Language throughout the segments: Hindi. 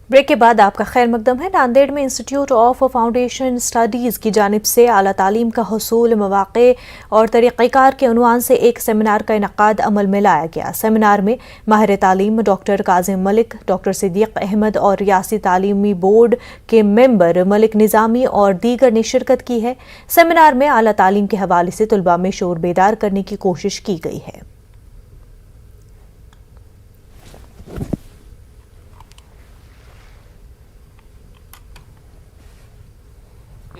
ब्रेक के बाद आपका खैर मकदम है। नांदेड़ में इंस्टीट्यूट ऑफ फाउंडेशन स्टडीज़ की जानिब से आला तालीम का हुसूल, मौक़े और तरीक़ेकार के उन्वान से एक सेमिनार का इनक़ाद अमल में लाया गया। सेमिनार में माहिर तालीम डॉक्टर काज़िम मलिक, डॉक्टर सिद्दीक़ अहमद और रियासी तालीमी बोर्ड के मेंबर मलिक निज़ामी और दीगर ने शिरकत की है। सेमिनार में आला तालीम के हवाले से तुलबा में शोर बेदार करने की कोशिश की गई है।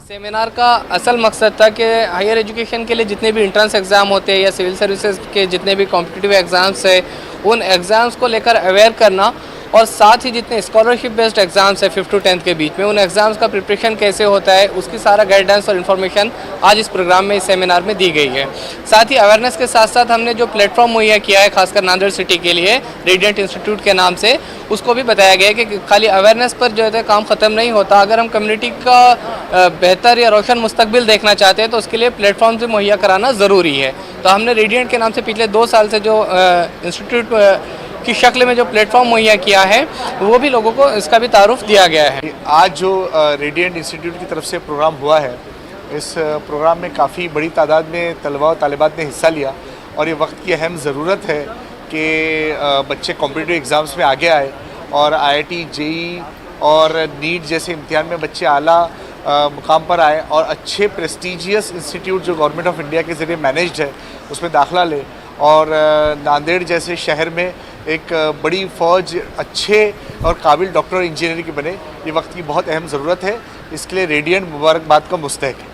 सेमिनार का असल मकसद था कि हायर एजुकेशन के लिए जितने भी एंट्रेंस एग्ज़ाम होते हैं या सिविल सर्विसेज के जितने भी कॉम्पिटिटिव एग्ज़ाम्स है, उन एग्ज़ाम्स को लेकर अवेयर करना और साथ ही जितने स्कॉलरशिप बेस्ड एग्ज़ाम्स है 5th to 10th के बीच में, उन एग्ज़ाम्स का प्रिपरेशन कैसे होता है उसकी सारा गाइडेंस और इन्फॉर्मेशन आज इस प्रोग्राम में, इस सेमिनार में दी गई है। साथ ही अवेयरनेस के साथ साथ हमने जो प्लेटफॉर्म मुहैया किया है खासकर नांदेड़ सिटी के लिए रेडिएंट इंस्टीट्यूट के नाम से, उसको भी बताया गया है कि खाली अवेयरनेस पर जो है काम ख़त्म नहीं होता। अगर हम कम्युनिटी का बेहतर या रोशन मुस्तकबिल देखना चाहते हैं तो उसके लिए प्लेटफॉर्म से मुहैया कराना ज़रूरी है। तो हमने रेडिएंट के नाम से पिछले 2 साल से जो इंस्टीट्यूट की शक्ल में जो प्लेटफॉर्म मुहैया किया है, वो भी लोगों को इसका भी तारुफ दिया गया है। आज जो रेडिएंट इंस्टीट्यूट की तरफ से प्रोग्राम हुआ है, इस प्रोग्राम में काफ़ी बड़ी तादाद में तलबा और तालिबात ने हिस्सा लिया और ये वक्त की अहम ज़रूरत है कि बच्चे कॉम्पिटिटिव एग्ज़ाम्स में आगे आए और IIT, JEE और नीट जैसे इम्तिहान में बच्चे आला मुकाम पर आए और अच्छे प्रेस्टीजियस इंस्टीट्यूट जो गवर्नमेंट ऑफ इंडिया के ज़रिए मैनेज्ड है उसमें दाखिला ले और नांदेड़ जैसे शहर में एक बड़ी फ़ौज अच्छे और काबिल डॉक्टर और इंजीनियर की बने। ये वक्त की बहुत अहम ज़रूरत है, इसके लिए रेडिएंट मुबारकबाद का मुस्तहक है।